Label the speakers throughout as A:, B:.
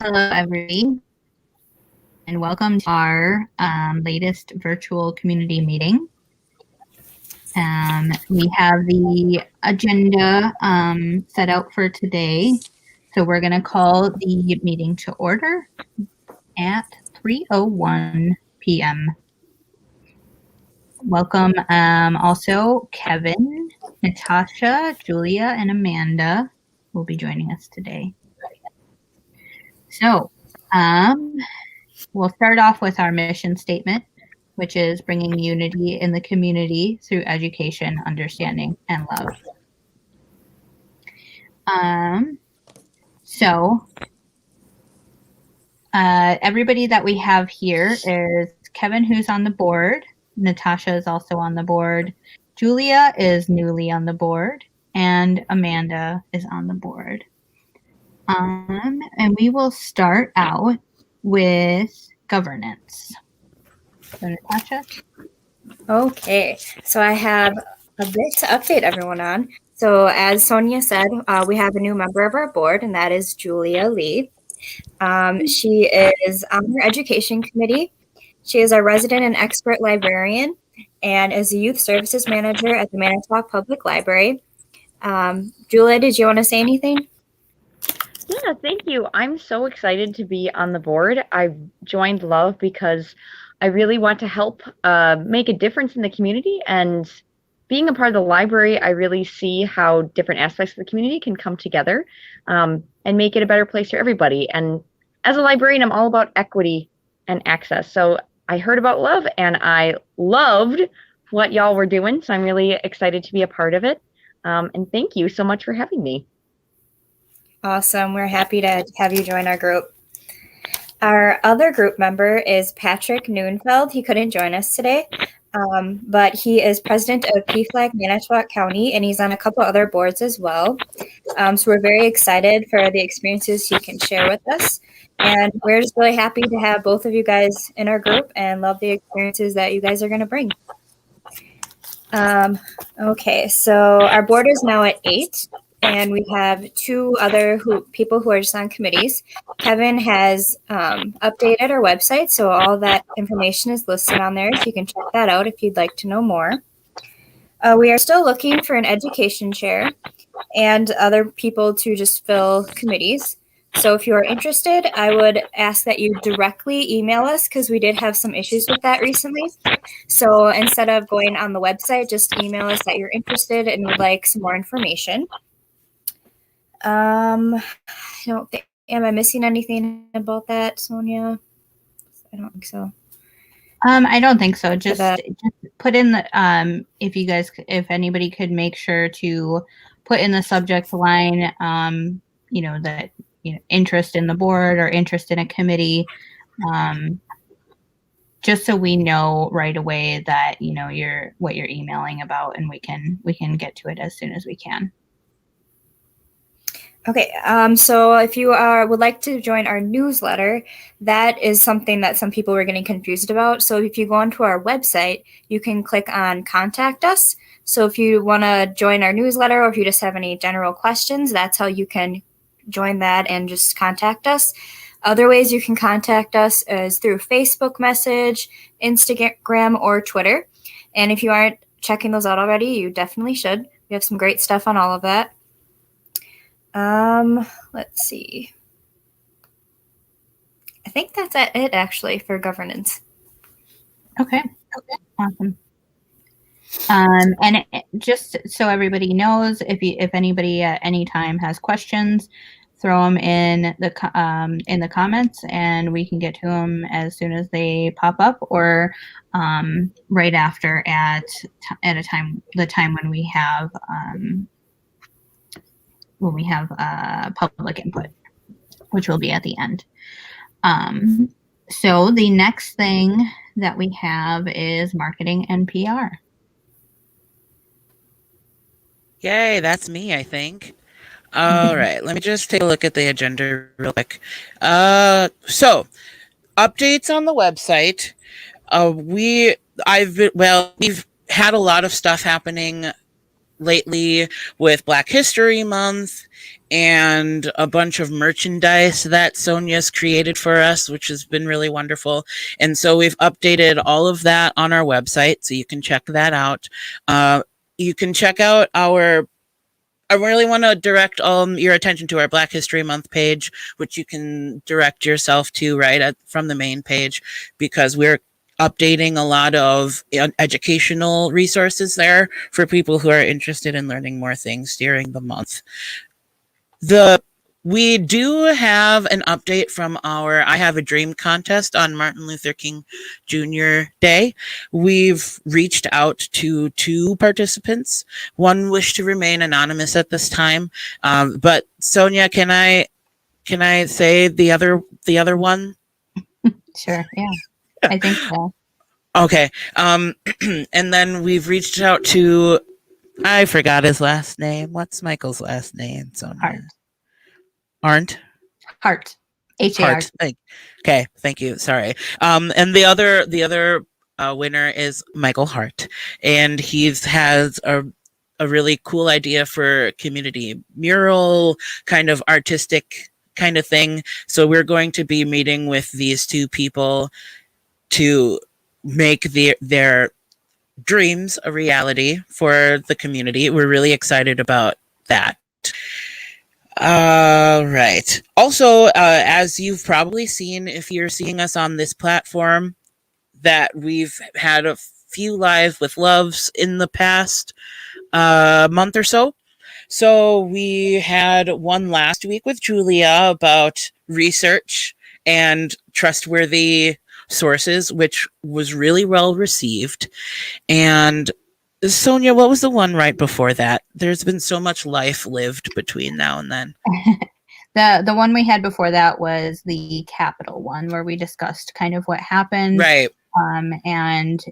A: Hello, everybody, and welcome to our latest virtual community meeting. We have the agenda set out for today, so we're going to call the meeting to order at 3:01 p.m. Welcome also Kevin, Natasha, Julia, and Amanda will be joining us today. So, we'll start off with our mission statement, which is bringing unity in the community through education, understanding, and love. Everybody that we have here is Kevin, who's on the board. Natasha is also on the board. Julia is newly on the board, and Amanda is on the board. And we will start out with governance. So, Natasha?
B: Okay, so I have a bit to update everyone on. So as Sonia said, we have a new member of our board, and that is Julia Lee. She is on our education committee. She is our resident and expert librarian and is a youth services manager at the Manitowoc Public Library. Julia, did you want to say anything?
C: Yeah, thank you. I'm so excited to be on the board. I joined LUV because I really want to help make a difference in the community, and being a part of the library, I really see how different aspects of the community can come together and make it a better place for everybody. And as a librarian, I'm all about equity and access. So I heard about LUV and I loved what y'all were doing. So I'm really excited to be a part of it. And thank you so much for having me.
B: Awesome. We're happy to have you join our group. Our other group member is Patrick Noonfeld. He couldn't join us today, but he is president of PFLAG Manitowoc County, and he's on a couple other boards as well. So we're very excited for the experiences he can share with us. And we're just really happy to have both of you guys in our group and love the experiences that you guys are going to bring. Okay, so our board is now at 8. And we have two other people who are just on committees. Kevin has updated our website, so all that information is listed on there, so you can check that out if you'd like to know more. We are still looking for an education chair and other people to just fill committees. So if you are interested, I would ask that you directly email us, because we did have some issues with that recently. So instead of going on the website, just email us that you're interested and would like some more information. I don't think, am I missing anything about that, Sonia? I don't think so.
A: I don't think so. Just put in the, if anybody could make sure to put in the subject line, that, interest in the board or interest in a committee, just so we know right away that, what you're emailing about, and we can get to it as soon as we can.
B: Okay, so if you would like to join our newsletter, that is something that some people were getting confused about. So if you go onto our website, you can click on Contact Us. So if you want to join our newsletter, or if you just have any general questions, that's how you can join that and just contact us. Other ways you can contact us is through Facebook message, Instagram, or Twitter. And if you aren't checking those out already, you definitely should. We have some great stuff on all of that. Let's see. I think that's it actually for governance.
A: Okay. Awesome. And just so everybody knows, if anybody at any time has questions, throw them in the comments, and we can get to them as soon as they pop up, or right after at the time when we have public input, which will be at the end. So the next thing that we have is marketing and PR.
D: Yay, that's me, I think. All right, let me just take a look at the agenda real quick. So, updates on the website. We've had a lot of stuff happening lately with Black History Month and a bunch of merchandise that Sonia's created for us, which has been really wonderful. And so we've updated all of that on our website, so you can check that out. You can check out our I really want to direct your attention to our Black History Month page, which you can direct yourself to from the main page, because we're updating a lot of educational resources there for people who are interested in learning more things during the month. We do have an update from our I Have a Dream contest on Martin Luther King Jr. Day. We've reached out to 2 participants. One wished to remain anonymous at this time, but Sonia, can I say the other one?
A: Sure. Yeah, I think so.
D: Okay. And then we've reached out to, I forgot his last name. What's Michael's last name, Sonia?
A: Hart.
D: Aren't?
A: Hart. H-A-R-T.
D: Hart. Okay, thank you. Sorry. And the other winner is Michael Hart, and he's has a really cool idea for community mural, kind of artistic kind of thing. So we're going to be meeting with these 2 people to make their dreams a reality for the community. We're really excited about that. All right. Also, as you've probably seen, if you're seeing us on this platform, that we've had a few live with loves in the past month or so. So we had one last week with Julia about research and trustworthy sources, which was really well received. And Sonia, what was the one right before that? There's been so much life lived between now and then.
A: The one we had before that was the Capitol one, where we discussed kind of what happened,
D: right?
A: And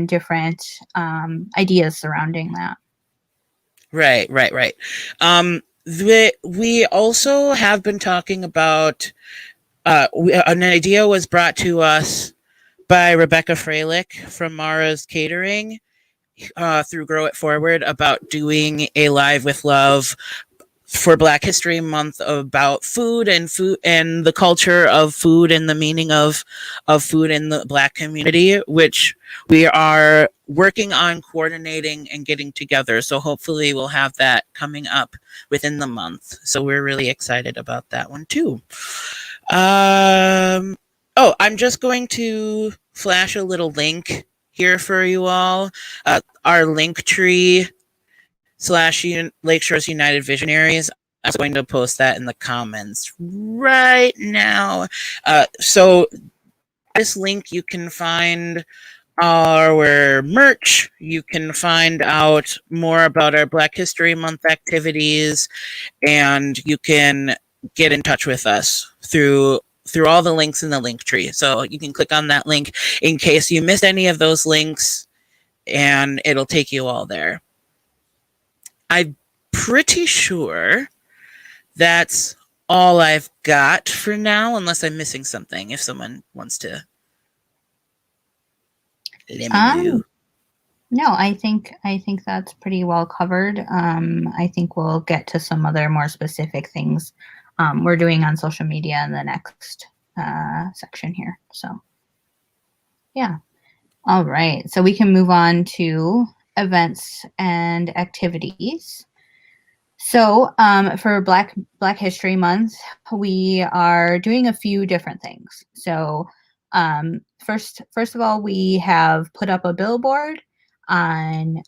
A: different ideas surrounding that.
D: Right. We also have been talking about an idea was brought to us by Rebecca Freilich from Mara's Catering through Grow It Forward about doing a live with love for Black History Month about food and the culture of food and the meaning of food in the Black community, which we are working on coordinating and getting together. So hopefully we'll have that coming up within the month. So we're really excited about that one too. I'm just going to flash a little link here for you all. Our link tree / Lakeshore's United Visionaries. I'm going to post that in the comments right now. So this link, you can find our merch. You can find out more about our Black History Month activities, and you can get in touch with us through all the links in the link tree. So you can click on that link in case you missed any of those links, and it'll take you all there. I'm pretty sure that's all I've got for now, unless I'm missing something. If someone wants to let me know.
A: No, I think that's pretty well covered. I think we'll get to some other more specific things we're doing on social media in the next section here. So, yeah. All right. So we can move on to events and activities. So for Black History Month, we are doing a few different things. So first of all, we have put up a billboard on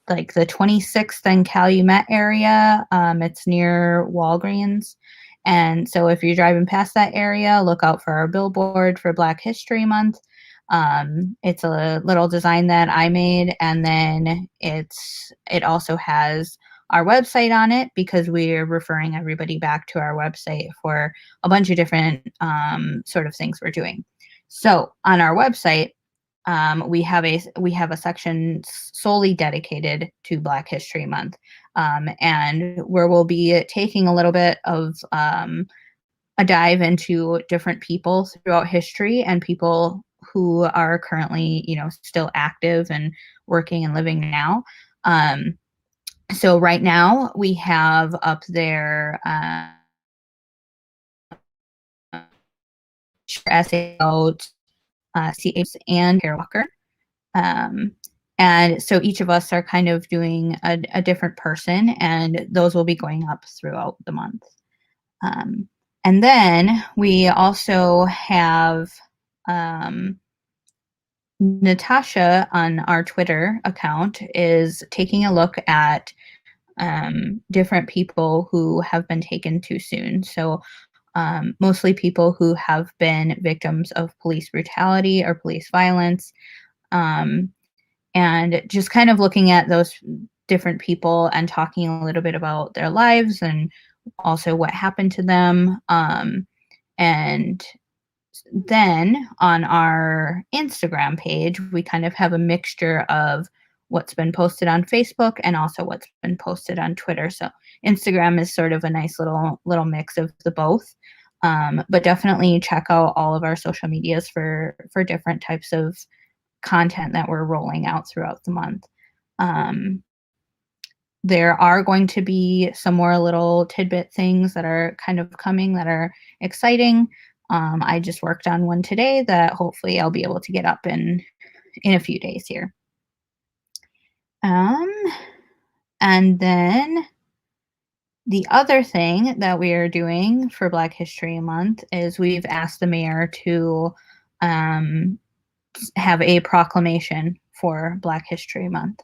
A: like the 26th and Calumet area. It's near Walgreens. And so if you're driving past that area, look out for our billboard for Black History Month. It's a little design that I made, and then it also has our website on it, because we're referring everybody back to our website for a bunch of different sort of things we're doing. So on our website, we have a section solely dedicated to Black History Month, and where we'll be taking a little bit of a dive into different people throughout history and people who are currently, still active and working and living now. So right now we have up there essay about CH and Hair Walker. And so each of us are kind of doing a different person, and those will be going up throughout the month. And then we also have Natasha on our Twitter account is taking a look at different people who have been taken too soon. So mostly people who have been victims of police brutality or police violence. And just kind of looking at those different people and talking a little bit about their lives and also what happened to them. And then on our Instagram page, we kind of have a mixture of what's been posted on Facebook and also what's been posted on Twitter. So Instagram is sort of a nice little mix of the both. But definitely check out all of our social medias for different types of content that we're rolling out throughout the month. There are going to be some more little tidbit things that are kind of coming that are exciting. I just worked on one today that hopefully I'll be able to get up in a few days here. And then the other thing that we are doing for Black History Month is we've asked the mayor to have a proclamation for Black History Month.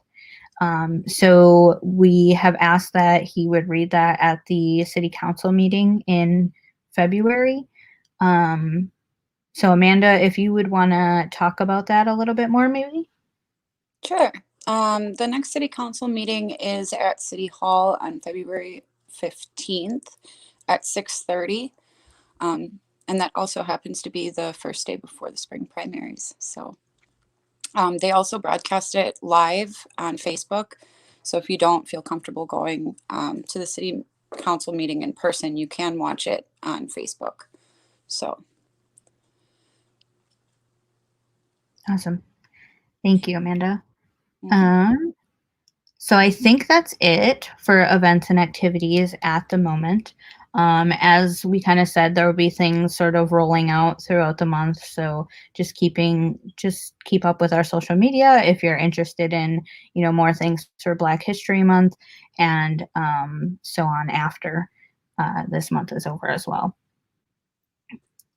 A: So we have asked that he would read that at the city council meeting in February. So Amanda, if you would want to talk about that a little bit more, maybe?
E: Sure. The next city council meeting is at City Hall on February 15th at 6:30. And that also happens to be the first day before the spring primaries. So they also broadcast it live on Facebook. So if you don't feel comfortable going to the city council meeting in person, you can watch it on Facebook. So.
A: Awesome. Thank you, Amanda. So I think that's it for events and activities at the moment. As we kind of said, there will be things sort of rolling out throughout the month. So just keep up with our social media if you're interested in, more things for Black History Month and so on after this month is over as well.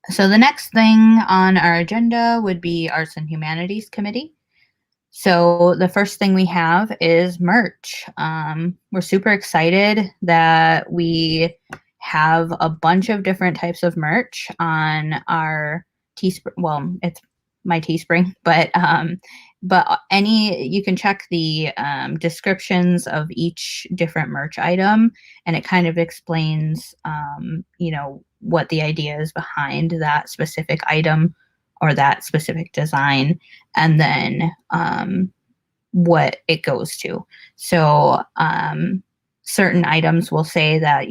A: So the next thing on our agenda would be Arts and Humanities Committee. So the first thing we have is merch. We're super excited that we have a bunch of different types of merch on our Teespring. Well, it's my Teespring, but you can check the descriptions of each different merch item, and it kind of explains, what the idea is behind that specific item or that specific design, and then what it goes to. So certain items will say that,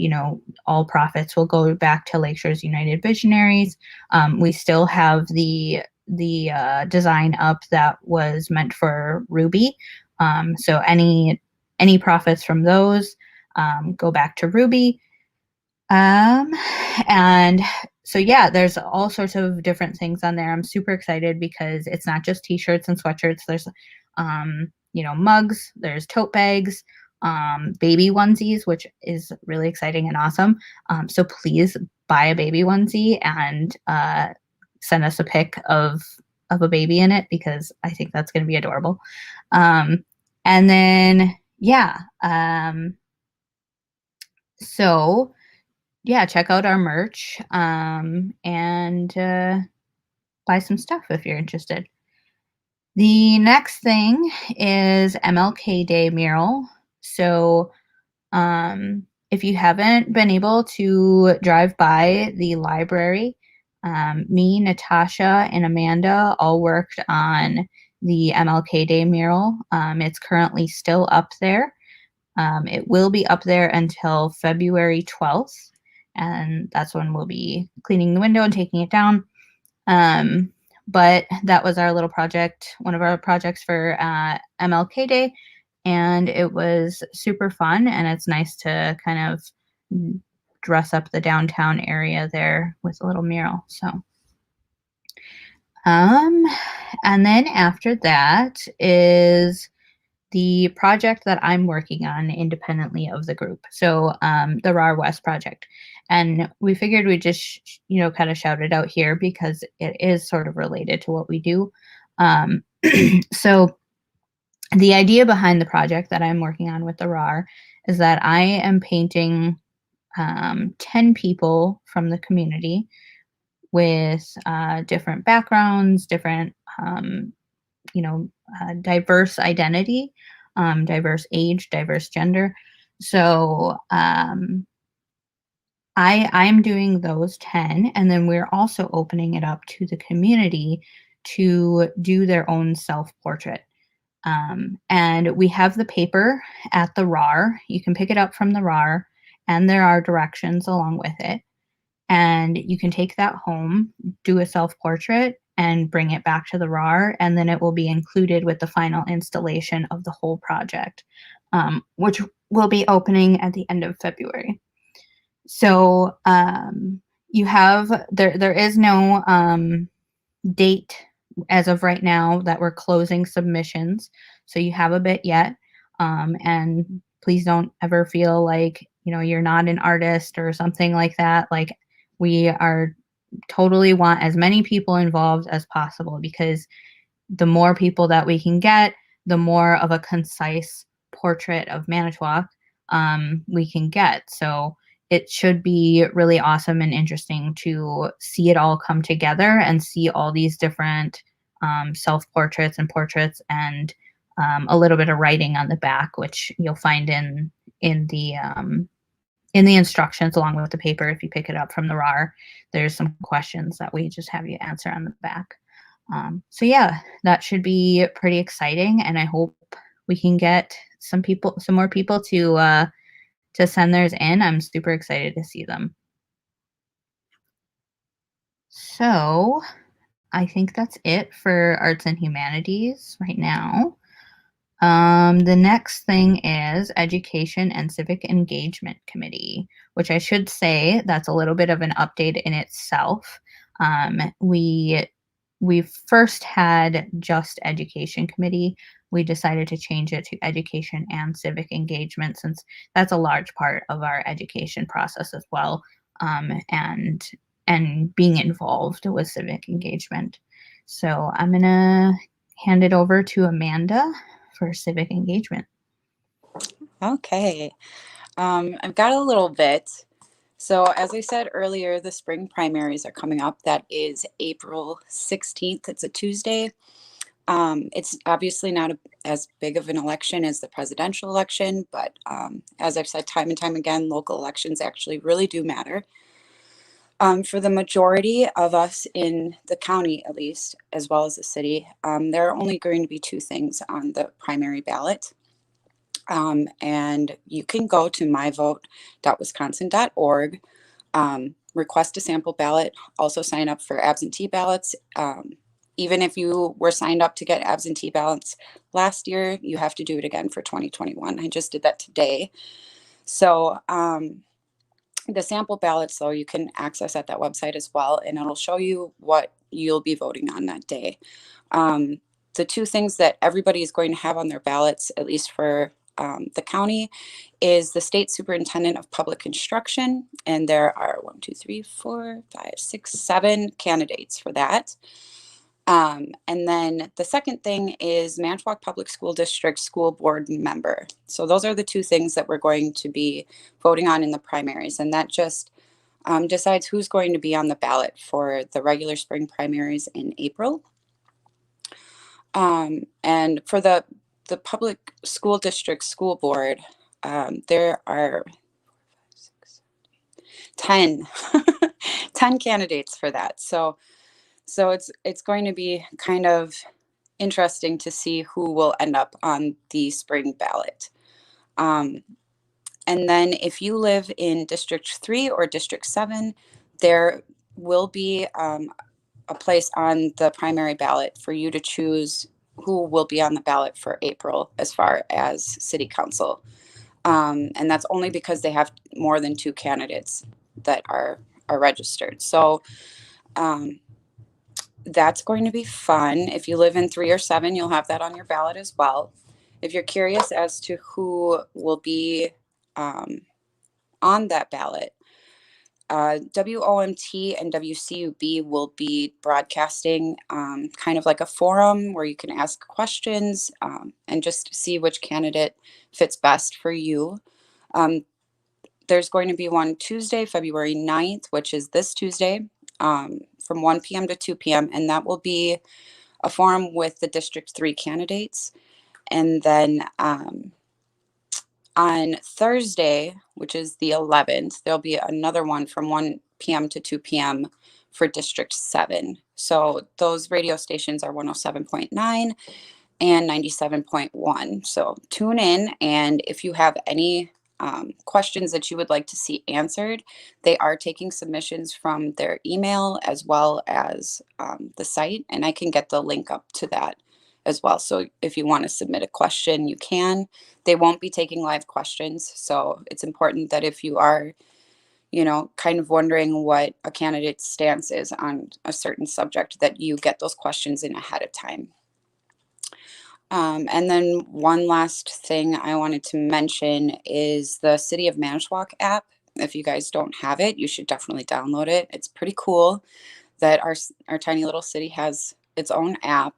A: all profits will go back to Lakeshore's United Visionaries. We still have the design up that was meant for Ruby. So any profits from those go back to Ruby. And so yeah, there's all sorts of different things on there. I'm super excited because it's not just t-shirts and sweatshirts. There's mugs, there's tote bags, baby onesies, which is really exciting and awesome. So please buy a baby onesie and send us a pic of a baby in it, because I think that's going to be adorable. And then yeah, so yeah, check out our merch and buy some stuff if you're interested. The next thing is MLK Day mural. So if you haven't been able to drive by the library, me, Natasha, and Amanda all worked on the MLK Day mural. It's currently still up there. It will be up there until February 12th. And that's when we'll be cleaning the window and taking it down. But that was our little project, one of our projects for MLK Day. and it was super fun, and it's nice to kind of dress up the downtown area there with a little mural. So and then after that is the project that I'm working on independently of the group. So the RAR West project. And we figured we'd just, kind of shout it out here because it is sort of related to what we do. So the idea behind the project that I'm working on with the RAR is that I am painting 10 people from the community with different backgrounds, different diverse identity, diverse age, diverse gender. So I'm doing those 10, and then we're also opening it up to the community to do their own self-portrait. And we have the paper at the RAR. You can pick it up from the RAR, and there are directions along with it. And you can take that home, do a self-portrait, and bring it back to the RAR, and then it will be included with the final installation of the whole project, which will be opening at the end of February. So there is no date as of right now that we're closing submissions, so you have a bit yet. And please don't ever feel like you're not an artist or something like that. Like, we are totally want as many people involved as possible, because the more people that we can get, the more of a concise portrait of Manitowoc we can get. So it should be really awesome and interesting to see it all come together and see all these different self-portraits and portraits, and a little bit of writing on the back, which you'll find in the instructions along with the paper. If you pick it up from the RAR, there's some questions that we just have you answer on the back. So yeah, that should be pretty exciting, and I hope we can get some more people to send theirs in. I'm super excited to see them. So I think that's it for arts and humanities right now. The next thing is Education and Civic Engagement Committee, which I should say that's a little bit of an update in itself. We first had just Education Committee. We decided to change it to Education and Civic Engagement, since that's a large part of our education process as well, and being involved with civic engagement. So I'm gonna hand it over to Amanda for civic engagement.
E: Okay. I've got a little bit. So as I said earlier, the spring primaries are coming up. That is April 16th. It's a Tuesday. It's obviously not as big of an election as the presidential election, but as I've said time and time again, local elections actually really do matter. For the majority of us in the county, at least, as well as the city, there are only going to be two things on the primary ballot. And you can go to myvote.wisconsin.org, request a sample ballot, also sign up for absentee ballots. Even if you were signed up to get absentee ballots last year, you have to do it again for 2021. I just did that today. So the sample ballots, though, you can access at that website as well, and it'll show you what you'll be voting on that day. The two things that everybody is going to have on their ballots, at least for the county, is the state superintendent of public instruction, and there are 7 candidates for that. And then the second thing is Manitowoc Public School District School Board member. So those are the two things that we're going to be voting on in the primaries, and that just decides who's going to be on the ballot for the regular spring primaries in April. And for the Public School District School Board, there are 10 candidates for that. So it's going to be kind of interesting to see who will end up on the spring ballot. And then if you live in District 3 or District 7, there will be a place on the primary ballot for you to choose who will be on the ballot for April as far as city council. And that's only because they have more than 2 candidates that are registered. So that's going to be fun. If you live in 3 or 7, you'll have that on your ballot as well. If you're curious as to who will be on that ballot, WOMT and WCUB will be broadcasting kind of like a forum where you can ask questions and just see which candidate fits best for you. There's going to be one Tuesday, February 9th, which is this Tuesday, from 1 p.m. to 2 p.m. And that will be a forum with the District 3 candidates. And then on Thursday, which is the 11th, there'll be another one from 1 p.m. to 2 p.m. for District 7. So those radio stations are 107.9 and 97.1. So tune in, and if you have any questions that you would like to see answered, they are taking submissions from their email as well as the site, and I can get the link up to that as well. So if you want to submit a question, you can. They won't be taking live questions, so it's important that if you are, you know, kind of wondering what a candidate's stance is on a certain subject, that you get those questions in ahead of time. And then one last thing I wanted to mention is the City of Manitowoc app. If you guys don't have it, you should definitely download it. It's pretty cool that our tiny little city has its own app.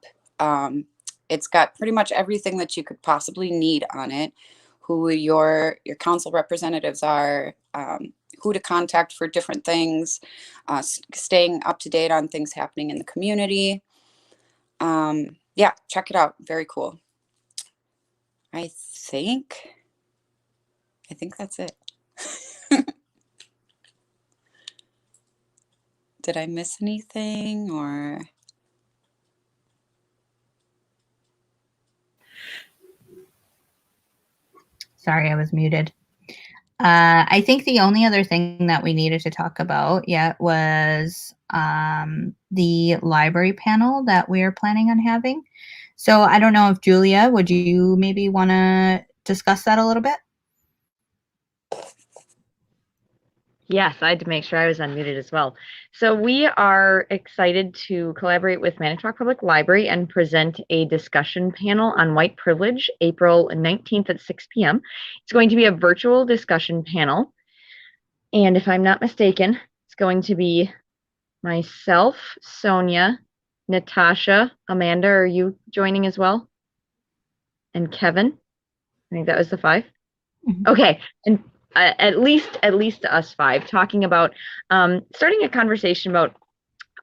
E: It's got pretty much everything that you could possibly need on it. Who your council representatives are, who to contact for different things, staying up to date on things happening in the community. Yeah, check it out. Very cool. I think that's it. Did I miss anything or?
A: Sorry, I was muted. I think the only other thing that we needed to talk about yet was the library panel that we're planning on having. So I don't know if Julia, would you maybe want to discuss that a little bit?
C: Yes, I had to make sure I was unmuted as well. So we are excited to collaborate with Manitowoc Public Library and present a discussion panel on white privilege, April 19th at 6 p.m. It's going to be a virtual discussion panel. And if I'm not mistaken, it's going to be myself, Sonia, Natasha, Amanda, are you joining as well? And Kevin. I think that was the 5.
A: Mhm.
C: Okay. And at least us 5 talking about starting a conversation about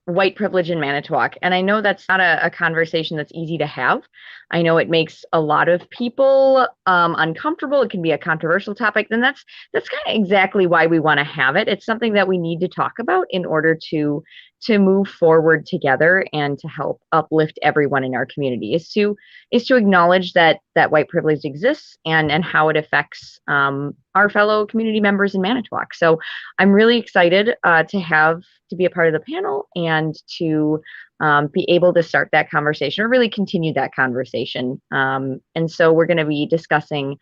C: white privilege in Manitowoc. And I know that's not a conversation that's easy to have. I know it makes a lot of people uncomfortable. It can be a controversial topic. And that's kind of exactly why we want to have it. It's something that we need to talk about in order to move forward together and to help uplift everyone in our community, is to acknowledge that white privilege exists and how it affects our fellow community members in Manitowoc. So I'm really excited to be a part of the panel and to be able to start that conversation or really continue that conversation. And so we're going to be discussing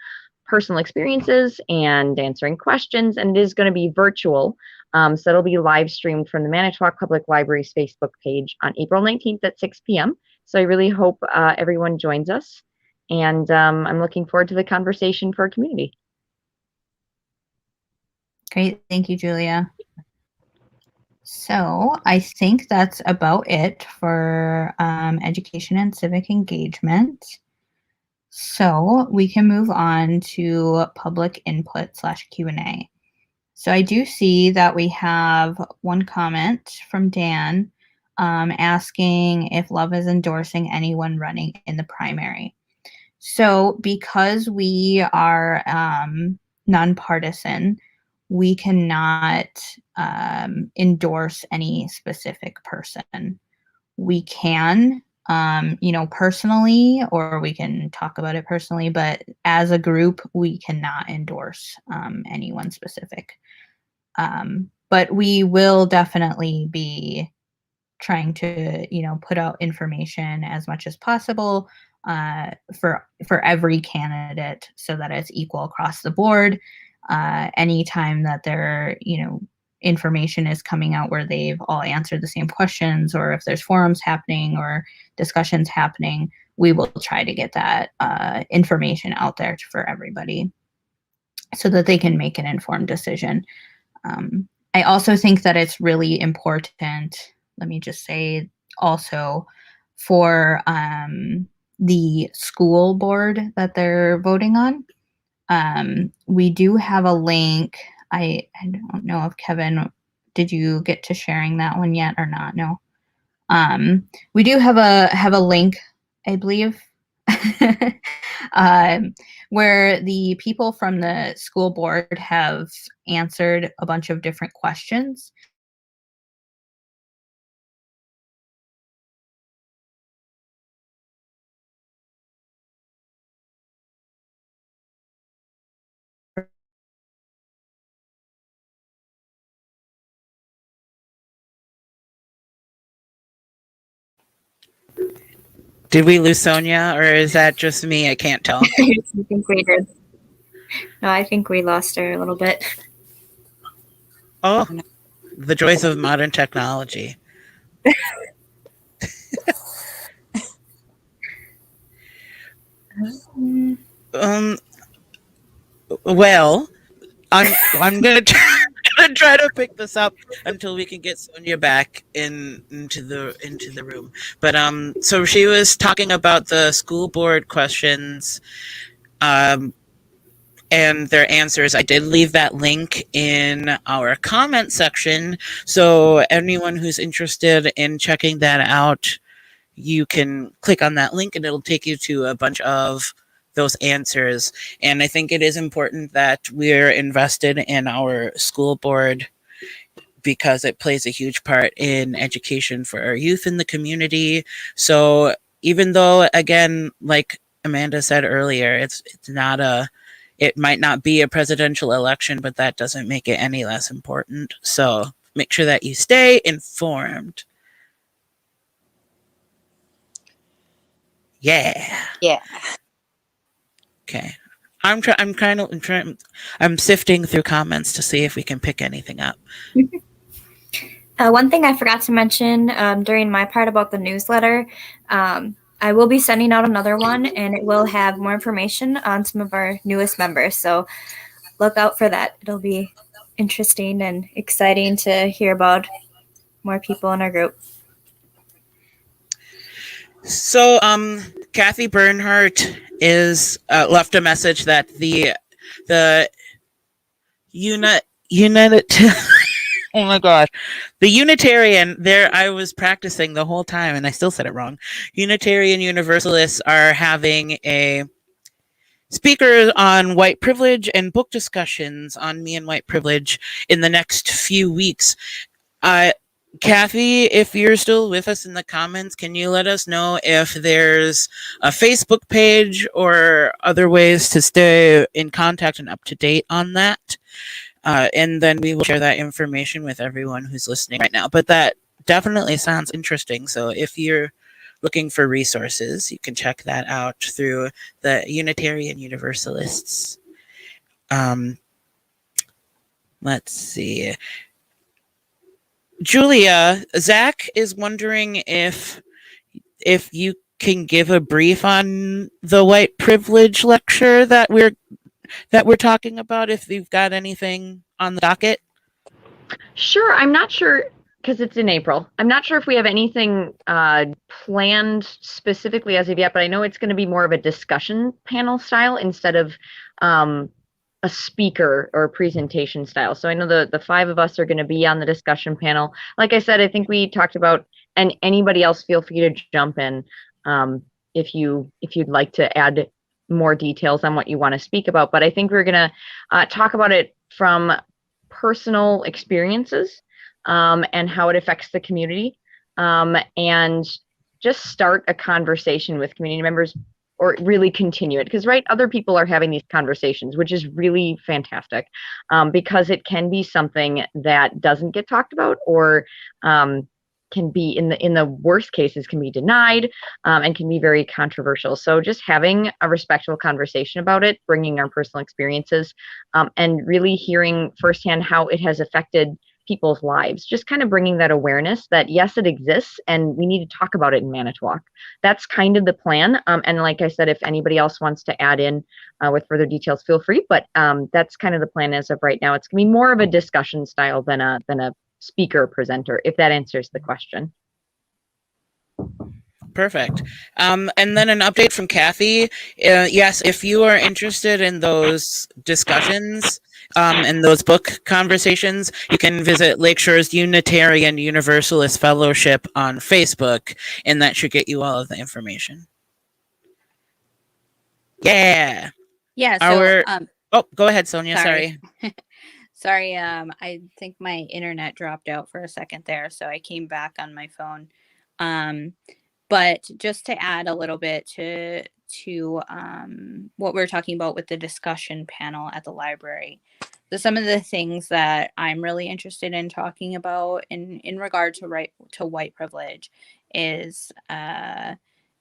C: personal experiences and answering questions, and it is going to be virtual. So it'll be live streamed from the Manitowoc Public Library's Facebook page on April 19th at 6 p.m. So I really hope everyone joins us, and I'm looking forward to the conversation for our community.
A: Great. Thank you, Julia. So I think that's about it for education and civic engagement. So we can move on to public input / Q&A. So I do see that we have one comment from Dan asking if LUV is endorsing anyone running in the primary. So because we are nonpartisan, we cannot endorse any specific person. We can, personally, or we can talk about it personally, but as a group, we cannot endorse anyone specific. But we will definitely be trying to, put out information as much as possible for every candidate so that it's equal across the board. Anytime that information is coming out where they've all answered the same questions, or if there's forums happening or discussions happening, we will try to get that information out there for everybody so that they can make an informed decision. I also think that it's really important, let me just say also, for the school board that they're voting on. We do have a link. I don't know if Kevin, did you get to sharing that one yet or not? No. We do have a link, I believe, where the people from the school board have answered a bunch of different questions.
D: Did we lose Sonia, or is that just me? I can't tell.
B: I think we did. No, I think we lost her a little bit.
D: Oh, the joys of modern technology. Well, I'm gonna try to pick this up until we can get Sonia back into the room. But so she was talking about the school board questions, and their answers. I did leave that link in our comment section, so anyone who's interested in checking that out, you can click on that link and it'll take you to a bunch of those answers. And I think it is important that we're invested in our school board because it plays a huge part in education for our youth in the community. So even though, again, like Amanda said earlier, it might not be a presidential election, but that doesn't make it any less important. So make sure that you stay informed. Yeah.
E: Yeah.
D: Okay. I'm sifting through comments to see if we can pick anything up.
B: One thing I forgot to mention during my part about the newsletter, I will be sending out another one, and it will have more information on some of our newest members. So look out for that. It'll be interesting and exciting to hear about more people in our group.
D: So, Kathy Bernhardt is left a message that the oh my god, the Unitarian, there I was practicing the whole time and I still said it wrong. Unitarian Universalists are having a speaker on white privilege and book discussions on me and white privilege in the next few weeks. Kathy, if you're still with us in the comments, can you let us know if there's a Facebook page or other ways to stay in contact and up to date on that? And then we will share that information with everyone who's listening right now. But that definitely sounds interesting. So if you're looking for resources, you can check that out through the Unitarian Universalists. Let's see. Julia, Zach is wondering if you can give a brief on the white privilege lecture that we're talking about, if you've got anything on the docket.
C: Sure. I'm not sure, because it's in April. I'm not sure if we have anything planned specifically as of yet, but I know it's going to be more of a discussion panel style instead of a speaker or a presentation style. So I know the five of us are going to be on the discussion panel. Like I said, I think we talked about, and anybody else feel free to jump in if you'd like to add more details on what you want to speak about. But I think we're going to talk about it from personal experiences and how it affects the community, and just start a conversation with community members, or really continue it, because other people are having these conversations, which is really fantastic, because it can be something that doesn't get talked about, or can be in the worst cases can be denied, and can be very controversial. So just having a respectful conversation about it, bringing our personal experiences, and really hearing firsthand how it has affected people's lives, just kind of bringing that awareness that yes, it exists and we need to talk about it in Manitowoc. That's kind of the plan. And like I said, if anybody else wants to add in with further details, feel free. But that's kind of the plan as of right now. It's gonna be more of a discussion style than a speaker presenter, if that answers the question.
D: Perfect. And then an update from Kathy. Yes, if you are interested in those discussions and those book conversations, you can visit Lakeshore's Unitarian Universalist Fellowship on Facebook, and that should get you all of the information. Yeah.
A: Yeah. So,
D: Oh, go ahead, Sonia.
A: sorry.
D: Sorry.
A: Sorry, I think my internet dropped out for a second there, so I came back on my phone. But just to add a little bit to what we were talking about with the discussion panel at the library. So some of the things that I'm really interested in talking about in regard to white privilege is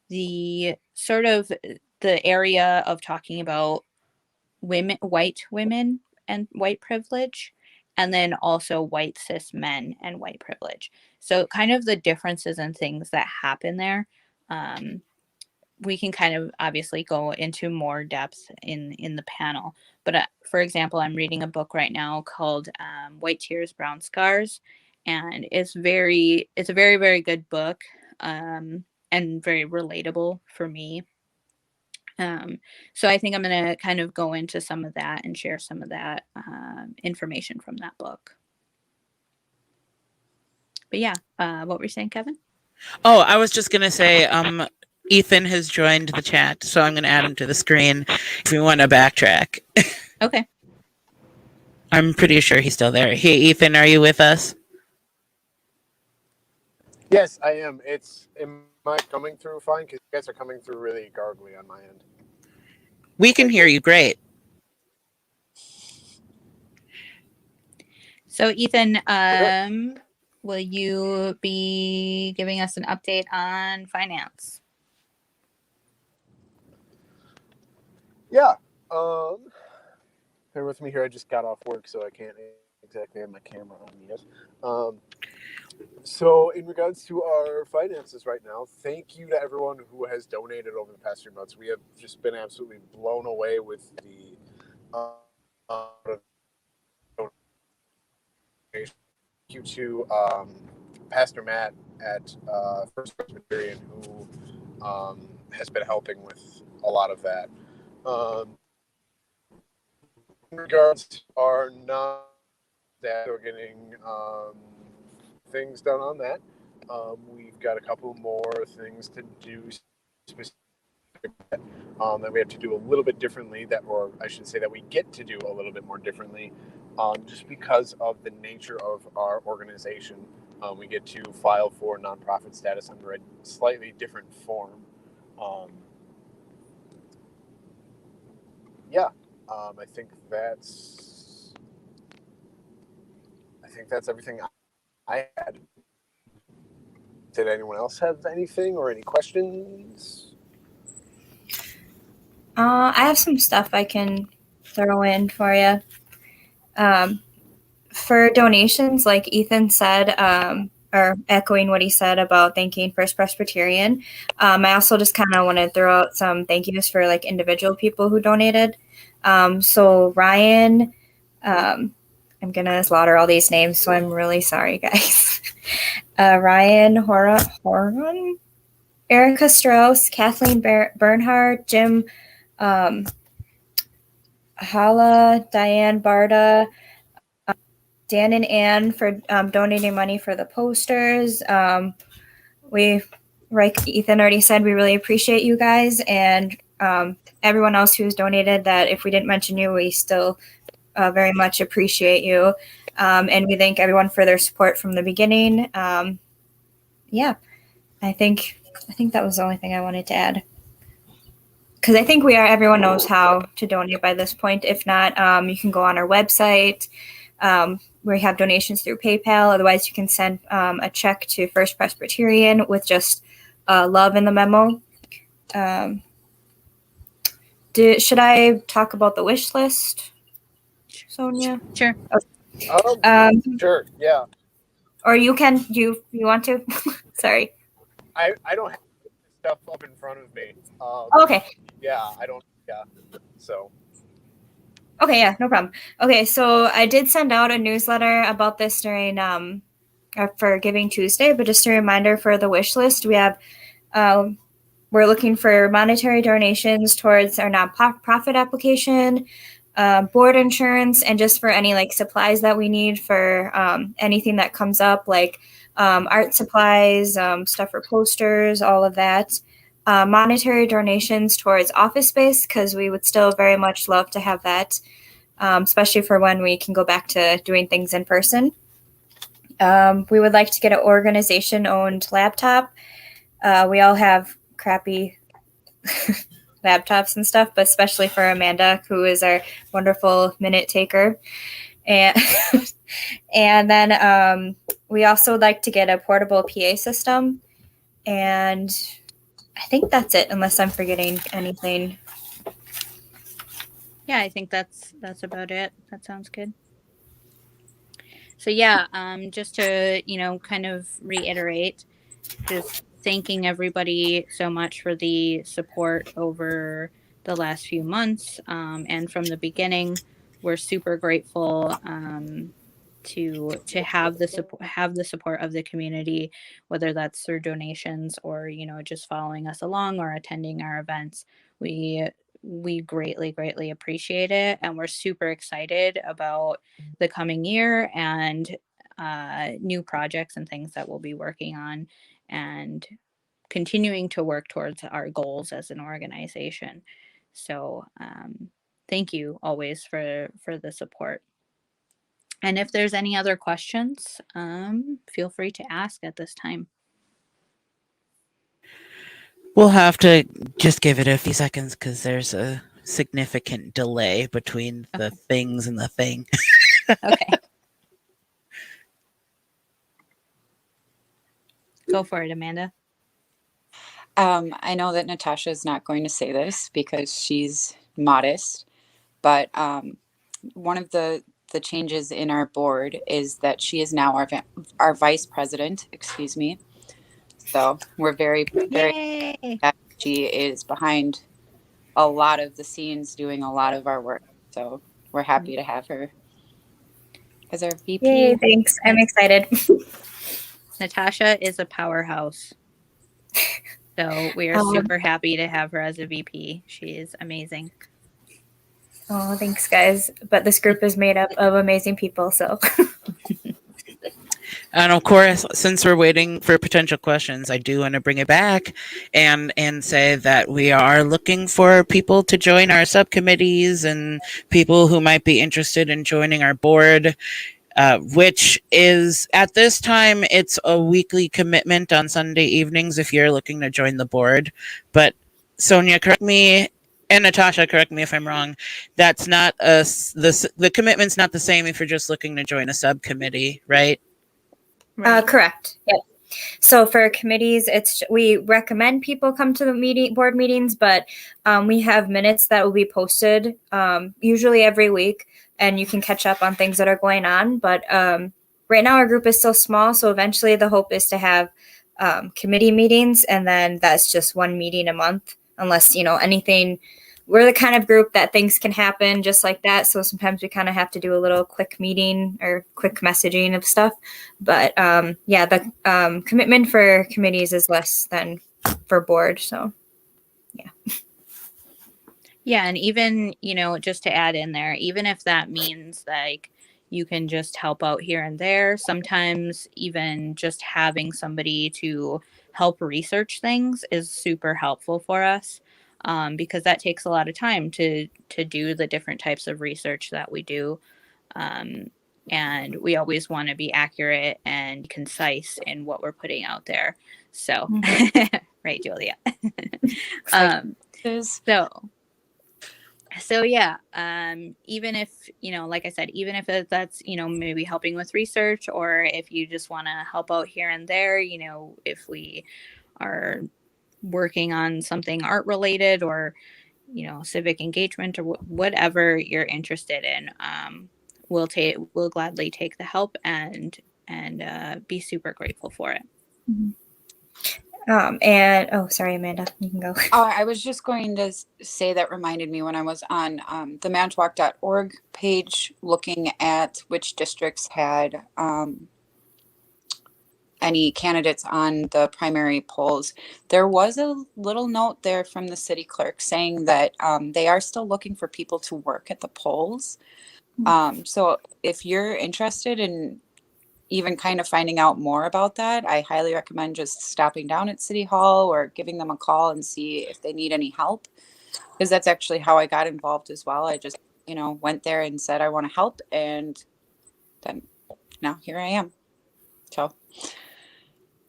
A: the sort of the area of talking about white women and white privilege, and then also white cis men and white privilege. So kind of the differences and things that happen there. We can kind of obviously go into more depth in the panel. But for example, I'm reading a book right now called White Tears, Brown Scars. And it's a very, very good book, and very relatable for me. So I think I'm going to kind of go into some of that and share some of that information from that book. But yeah, what were you saying, Kevin?
D: Oh, I was just going to say, Ethan has joined the chat, so I'm going to add him to the screen if we want to backtrack.
A: Okay.
D: I'm pretty sure he's still there. Hey, Ethan, are you with us?
F: Yes, I am. Am I coming through fine? Because you guys are coming through really gargly on my end.
D: We can hear you great.
A: So Ethan, will you be giving us an update on finance?
F: Yeah. Bear with me here. I just got off work, so I can't exactly have my camera on yet. So in regards to our finances right now, thank you to everyone who has donated over the past few months. We have just been absolutely blown away with the thank you to Pastor Matt at First Presbyterian, who has been helping with a lot of that. In regards to our that we're getting things done on that. We've got a couple more things to do specific that we have to do a little bit differently, or I should say that we get to do a little bit more differently, just because of the nature of our organization. We get to file for nonprofit status under a slightly different form. I think that's everything I had. Did anyone else have anything or any questions?
B: I have some stuff I can throw in for you. For donations, like Ethan said, or echoing what he said about thanking First Presbyterian, I also just kind of want to throw out some thank yous for like individual people who donated. So Ryan, I'm going to slaughter all these names, so I'm really sorry, guys. Ryan Horan, Erica Strauss, Kathleen Bernhardt, Jim Hala, Diane Barda, Dan and Ann for donating money for the posters. Like Ethan already said, we really appreciate you guys, and everyone else who's donated that if we didn't mention you, we still very much appreciate you. And we thank everyone for their support from the beginning. Yeah, I think that was the only thing I wanted to add. Because I think everyone knows how to donate by this point. If not, you can go on our website, We have donations through PayPal. Otherwise, you can send a check to First Presbyterian with just love in the memo. Should I talk about the wish list, Sonia?
A: Sure.
F: Sure. Yeah.
B: Or you can. You want to? Sorry.
F: I don't have this stuff up in front of me.
B: Okay.
F: Yeah, I don't. Yeah. So.
B: Okay, yeah, no problem. Okay, so I did send out a newsletter about this during for Giving Tuesday, but just a reminder for the wish list, we have we're looking for monetary donations towards our nonprofit application, board insurance, and just for any like supplies that we need for anything that comes up, like art supplies, stuff for posters, all of that. Monetary donations towards office space, because we would still very much love to have that, especially for when we can go back to doing things in person. We would like to get an organization-owned laptop. We all have crappy laptops and stuff, but especially for Amanda, who is our wonderful minute taker. And and then we also would like to get a portable PA system. And I think that's it, unless I'm forgetting anything.
A: Yeah, I think that's about it. That sounds good. So yeah, just to, kind of reiterate, just thanking everybody so much for the support over the last few months, and from the beginning. We're super grateful to have the support of the community, whether that's through donations or just following us along or attending our events. We greatly appreciate it, and we're super excited about the coming year and new projects and things that we'll be working on, and continuing to work towards our goals as an organization. So thank you always for the support. And if there's any other questions, feel free to ask at this time.
D: We'll have to just give it a few seconds because there's a significant delay between the things and the thing.
A: Okay. Go for it, Amanda.
E: I know that Natasha is not going to say this because she's modest, but one of the changes in our board is that she is now our vice president. Excuse me. So we're very
A: Yay!
E: that she is behind a lot of the scenes, doing a lot of our work. So we're happy to have her as our VP.
B: Yay, thanks. I'm excited.
A: Natasha is a powerhouse. So we are super happy to have her as a VP. She is amazing.
B: Oh, thanks, guys. But this group is made up of amazing people, so.
D: And of course, since we're waiting for potential questions, I do want to bring it back and say that we are looking for people to join our subcommittees and people who might be interested in joining our board, which is, at this time, it's a weekly commitment on Sunday evenings if you're looking to join the board. But Sonia, correct me, and Natasha, correct me if I'm wrong, that's not the commitment's not the same if you're just looking to join a subcommittee, right?
B: Right. Correct. Yep. So for committees, we recommend people come to the board meetings, but we have minutes that will be posted usually every week, and you can catch up on things that are going on. But right now our group is still small, so eventually the hope is to have committee meetings, and then that's just one meeting a month, unless anything. We're the kind of group that things can happen just like that. So sometimes we kind of have to do a little quick meeting or quick messaging of stuff. But yeah, the commitment for committees is less than for board. So yeah.
A: Yeah. And even, just to add in there, even if that means like you can just help out here and there, sometimes even just having somebody to help research things is super helpful for us. Because that takes a lot of time to do the different types of research that we do. And we always want to be accurate and concise in what we're putting out there. So, right, Julia. So So yeah, even if, like I said, even if that's, maybe helping with research, or if you just want to help out here and there, if we are working on something art related, or civic engagement, or whatever you're interested in, we'll gladly take the help, and be super grateful for it.
B: And oh, sorry, Amanda, you can go.
E: I was just going to say that reminded me when I was on the manitowoc.org page looking at which districts had any candidates on the primary polls. There was a little note there from the city clerk saying that they are still looking for people to work at the polls. So if you're interested in even kind of finding out more about that, I highly recommend just stopping down at City Hall or giving them a call and see if they need any help. Because that's actually how I got involved as well. I just, went there and said I want to help, and then now here I am. So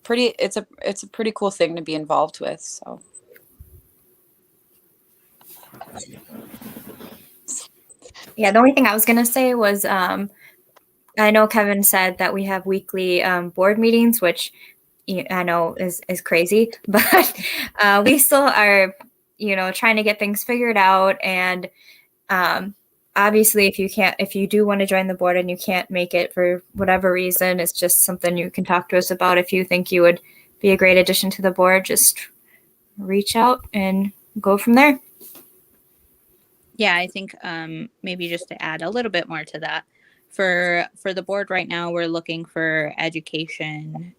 E: it's a pretty cool thing to be involved with. So
B: Yeah, the only thing I was gonna say was I know Kevin said that we have weekly board meetings, which I know is crazy, but we still are, trying to get things figured out. And obviously, if you do want to join the board and you can't make it for whatever reason, it's just something you can talk to us about. If you think you would be a great addition to the board, just reach out and go from there.
A: Yeah, I think maybe just to add a little bit more to that, for the board right now, we're looking for education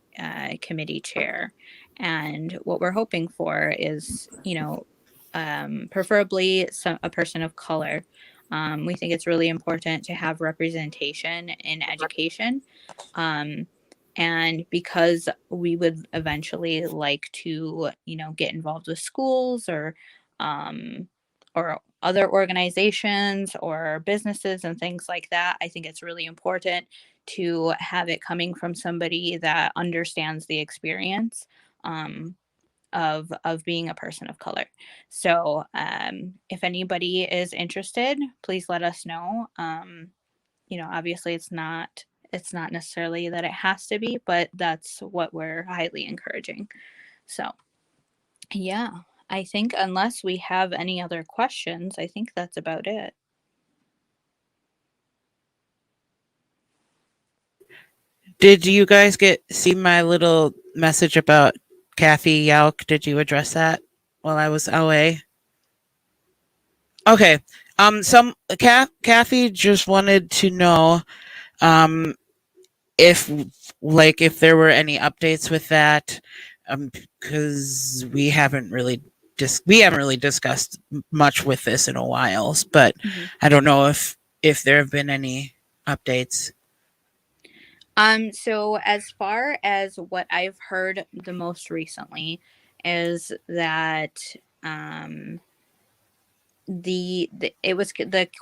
A: committee chair, and what we're hoping for is, preferably a person of color. We think it's really important to have representation in education, um, and because we would eventually like to, get involved with schools, um, or other organizations or businesses and things like that, I think it's really important to have it coming from somebody that understands the experience, of being a person of color. So if anybody is interested, please let us know. Obviously it's not necessarily that it has to be, but that's what we're highly encouraging. So yeah, I think unless we have any other questions, I think that's about it.
D: Did you guys see my little message about Kathy Yauk? Did you address that while I was away? Okay. Kathy just wanted to know um if if there were any updates with that, because we haven't really discussed much with this in a while, but I don't know if there have been any updates.
A: So as far as what I've heard the most recently is that the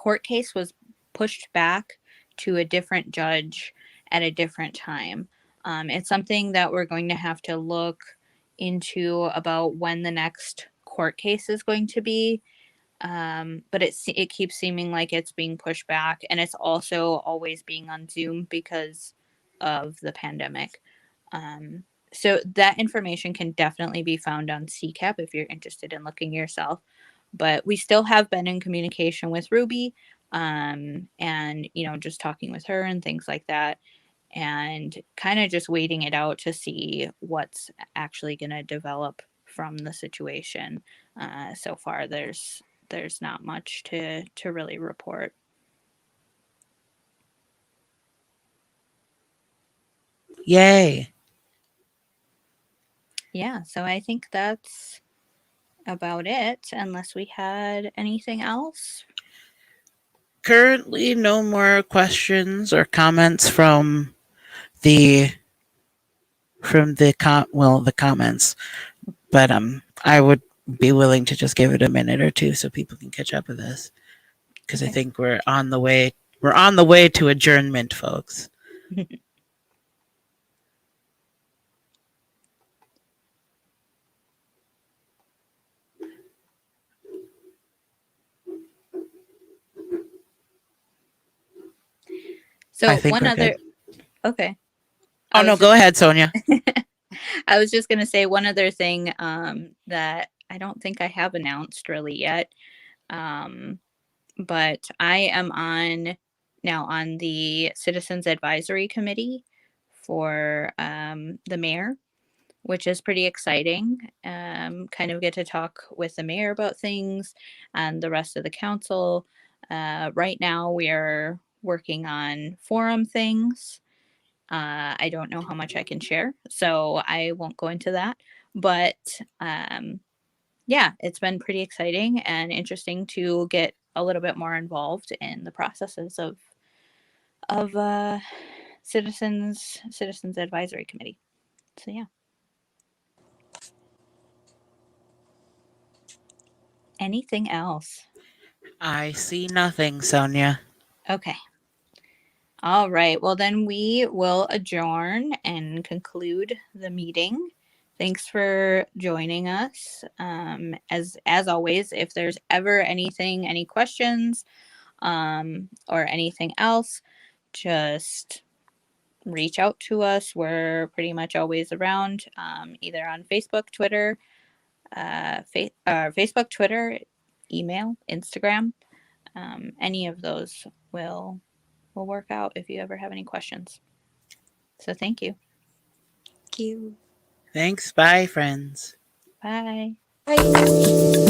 A: court case was pushed back to a different judge at a different time. It's something that we're going to have to look into about when the next court case is going to be. But it keeps seeming like it's being pushed back, and it's also always being on Zoom because of the pandemic. So that information can definitely be found on CCAP if you're interested in looking yourself. But we still have been in communication with Ruby, and just talking with her and things like that, and kind of just waiting it out to see what's actually going to develop from the situation. So far, there's not much to really report.
D: Yay.
A: Yeah, so I think that's about it, unless we had anything else.
D: Currently, no more questions or comments from the the comments, but I would be willing to just give it a minute or two so people can catch up with us, because I think we're on the way to adjournment, folks.
A: So
D: I think
A: one
D: we're
A: other.
D: good.
A: Okay.
D: Oh no, go ahead, Sonia.
A: I was just gonna say one other thing that I don't think I have announced really yet. But I am on the Citizens Advisory Committee for the mayor, which is pretty exciting. Kind of get to talk with the mayor about things and the rest of the council. Right now, we are working on forum things. I don't know how much I can share, so I won't go into that. But yeah, it's been pretty exciting and interesting to get a little bit more involved in the processes of citizens advisory committee. So yeah. Anything else?
D: I see nothing, Sonia.
A: Okay. All right. Well, then we will adjourn and conclude the meeting. Thanks for joining us. As always, if there's ever anything, any questions, or anything else, just reach out to us. We're pretty much always around, either on Facebook, Twitter, Facebook, Twitter, email, Instagram. Any of those will work out if you ever have any questions. So thank you.
B: Thank you.
D: Thanks. Bye, friends.
A: Bye.
B: Bye.